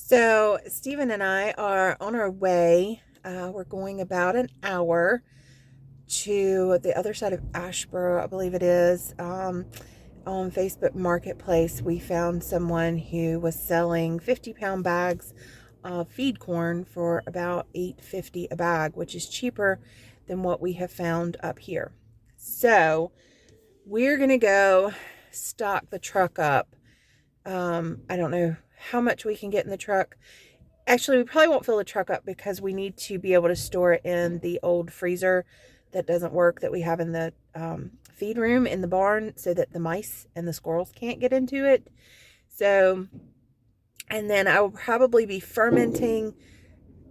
So, Stephen and I are on our way. We're going about an hour to the other side of Ashboro, I believe it is. On Facebook Marketplace, we found someone who was selling 50-pound bags of feed corn for about $8.50 a bag, which is cheaper than what we have found up here. So, we're going to go stock the truck up. I don't know how much we can get in the truck. Actually, we probably won't fill the truck up because we need to be able to store it in the old freezer that doesn't work that we have in the feed room in the barn so that the mice and the squirrels can't get into it. So, and then I will probably be fermenting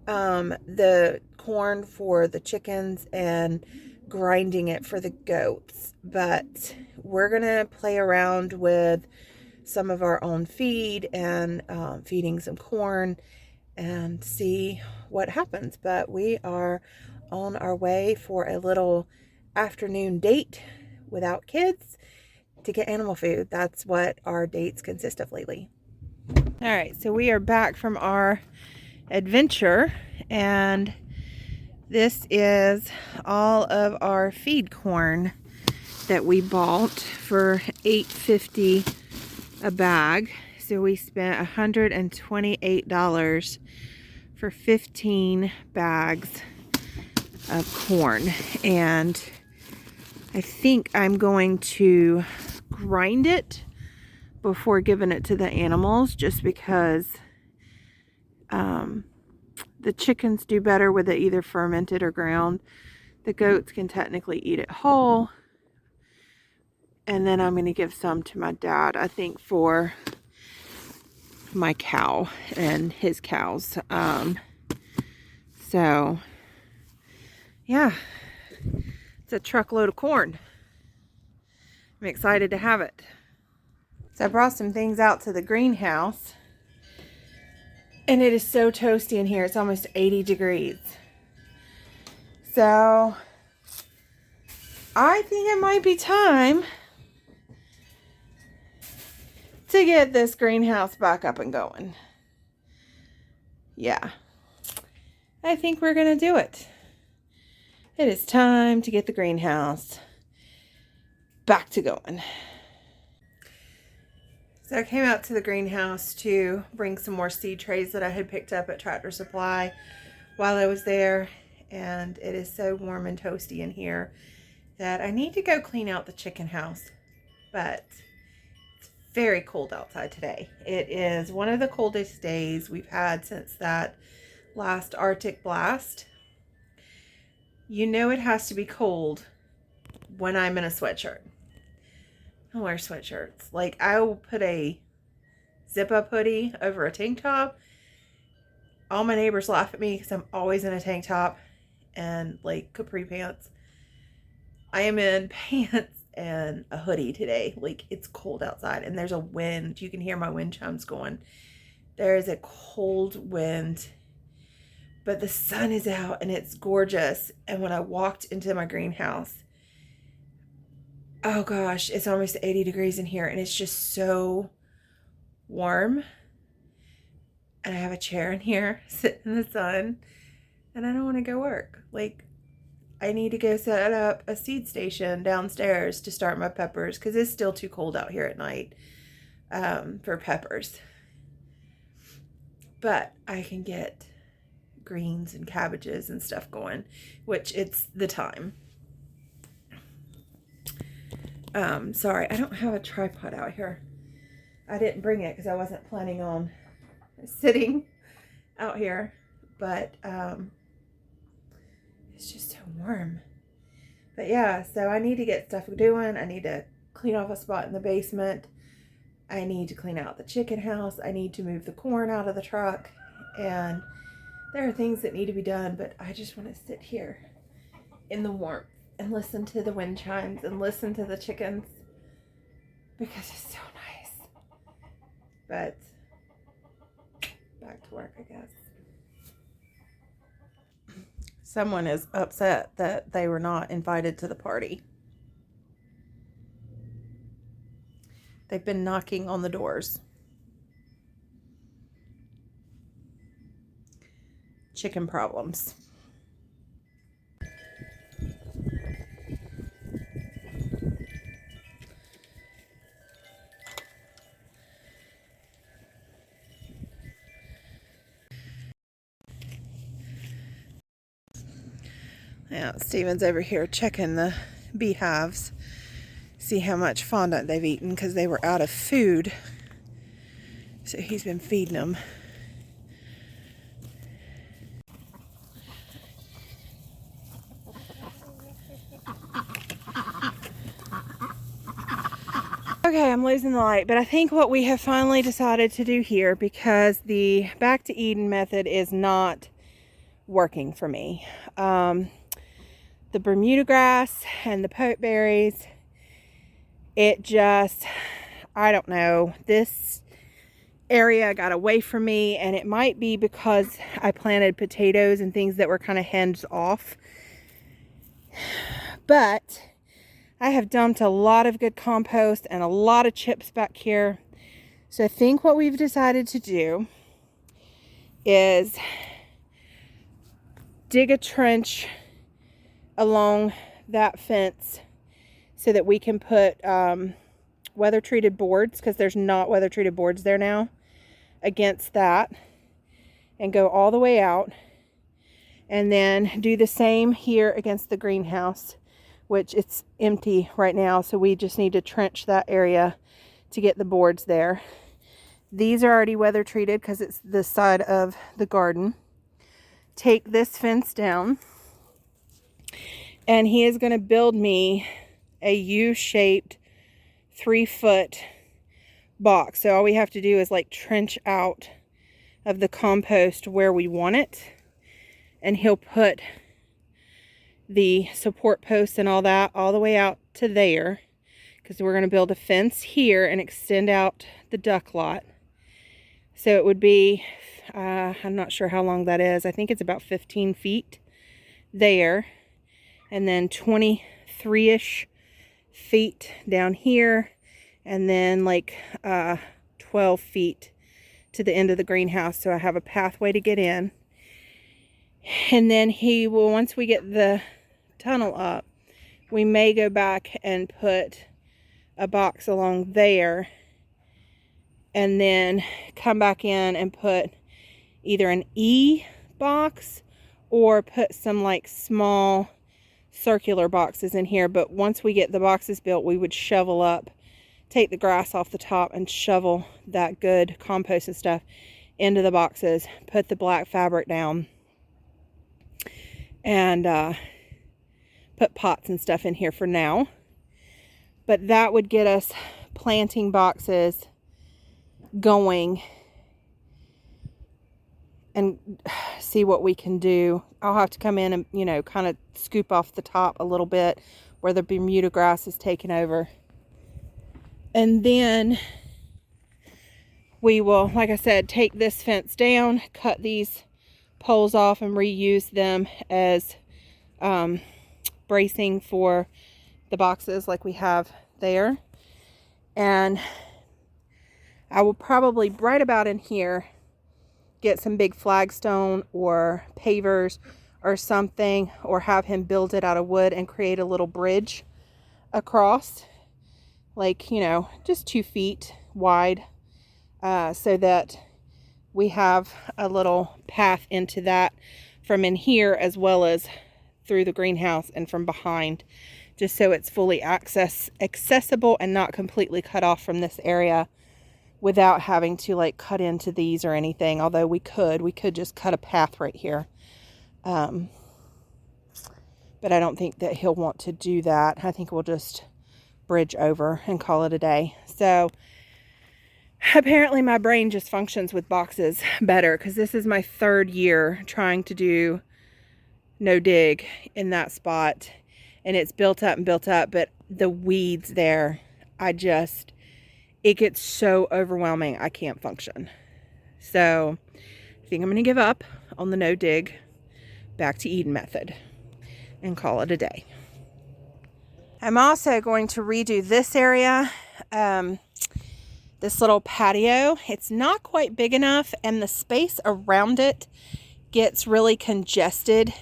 the corn for the chickens and grinding it for the goats. But we're going to play around with some of our own feed and feeding some corn and see what happens. But we are on our way for a little afternoon date without kids to get animal food. That's what our dates consist of lately. All right, so we are back from our adventure, and this is all of our feed corn that we bought for $8.50 a bag. So we spent $128 for 15 bags of corn, and I think I'm going to grind it before giving it to the animals, just because the chickens do better with it either fermented or ground. The goats can technically eat it whole, and then I'm going to give some to my dad, I think, for my cow and his cows. So yeah, it's a truckload of corn. I'm excited to have it. So I brought some things out to the greenhouse, and it is so toasty in here. It's almost 80 degrees. So I think it might be time to get this greenhouse back up and going. Yeah, I think we're gonna do it. It is time to get the greenhouse back to going. So I came out to the greenhouse to bring some more seed trays that I had picked up at Tractor Supply while I was there. And it is so warm and toasty in here that I need to go clean out the chicken house. But it's very cold outside today. It is one of the coldest days we've had since that last Arctic blast. You know it has to be cold when I'm in a sweatshirt. I wear sweatshirts. Like, I will put a zip-up hoodie over a tank top. All my neighbors laugh at me because I'm always in a tank top and like capri pants. I am in pants and a hoodie today. Like, it's cold outside and there's a wind. You can hear my wind chimes going. There is a cold wind, but the sun is out and it's gorgeous. And when I walked into my greenhouse, oh gosh, it's almost 80 degrees in here and it's just so warm. And I have a chair in here sitting in the sun, and I don't want to go work. Like, I need to go set up a seed station downstairs to start my peppers because it's still too cold out here at night for peppers. But I can get greens and cabbages and stuff going, which it's the time. Sorry, I don't have a tripod out here. I didn't bring it because I wasn't planning on sitting out here, but it's just so warm. But yeah, so I need to get stuff doing. I need to clean off a spot in the basement. I need to clean out the chicken house. I need to move the corn out of the truck, and there are things that need to be done, but I just want to sit here in the warmth and listen to the wind chimes and listen to the chickens because it's so nice. But back to work, I guess. Someone is upset that they were not invited to the party. They've been knocking on the doors. chicken problems. Now, Steven's over here checking the beehives, see how much fondant they've eaten because they were out of food. So he's been feeding them. Okay, I'm losing the light, but I think what we have finally decided to do here, because the Back to Eden method is not working for me. The Bermuda grass and the pokeberries, it just, I don't know, this area got away from me, and it might be because I planted potatoes and things that were kind of hands off. But I have dumped a lot of good compost and a lot of chips back here. So I think what we've decided to do is dig a trench along that fence so that we can put weather treated boards, because there's not weather treated boards there now, against that, and go all the way out, and then do the same here against the greenhouse, which it's empty right now, so we just need to trench that area to get the boards there. These are already weather treated because it's the side of the garden. Take this fence down, and he is going to build me a U-shaped 3-foot box. So all we have to do is like trench out of the compost where we want it, and he'll put the support posts and all that all the way out to there, because we're going to build a fence here and extend out the duck lot. So it would be, I'm not sure how long that is. I think it's about 15 feet there, and then 23-ish feet down here, and then like 12 feet to the end of the greenhouse, so I have a pathway to get in. And then he will, once we get the tunnel up, we may go back and put a box along there, and then come back in and put either an E box or put some like small circular boxes in here. But once we get the boxes built, we would shovel up, take the grass off the top, and shovel that good compost and stuff into the boxes, put the black fabric down, and put pots and stuff in here for now. But that would get us planting boxes going, and see what we can do. I'll have to come in and, you know, kind of scoop off the top a little bit where the Bermuda grass is taken over. And then we will, like I said, take this fence down, cut these poles off, and reuse them as bracing for the boxes like we have there. And I will probably, right about in here, get some big flagstone or pavers or something, or have him build it out of wood and create a little bridge across, like, you know, just 2 feet wide, so that we have a little path into that from in here, as well as through the greenhouse and from behind, just so it's fully accessible and not completely cut off from this area, without having to like cut into these or anything. Although we could just cut a path right here. But I don't think that he'll want to do that. I think we'll just bridge over and call it a day. So apparently my brain just functions with boxes better, because this is my 3rd year trying to do no dig in that spot, and it's built up and built up. But the weeds there, it gets so overwhelming, I can't function. So I think I'm going to give up on the no dig Back to Eden method and call it a day. I'm also going to redo this area, this little patio. It's not quite big enough, and the space around it gets really congested.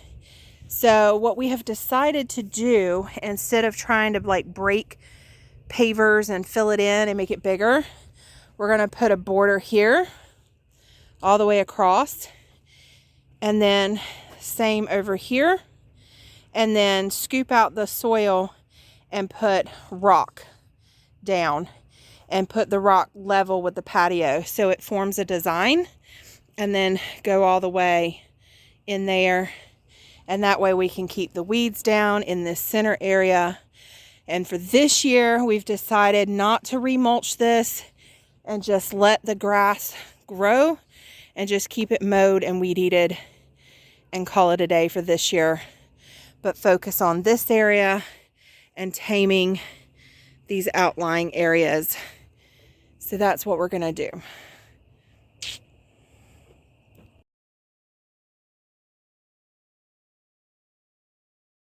So what we have decided to do, instead of trying to like break pavers and fill it in and make it bigger, we're going to put a border here all the way across, and then same over here, and then scoop out the soil and put rock down and put the rock level with the patio so it forms a design, and then go all the way in there. And that way we can keep the weeds down in this center area. And for this year, we've decided not to remulch this and just let the grass grow and just keep it mowed and weed eated and call it a day for this year. But focus on this area and taming these outlying areas. So that's what we're going to do.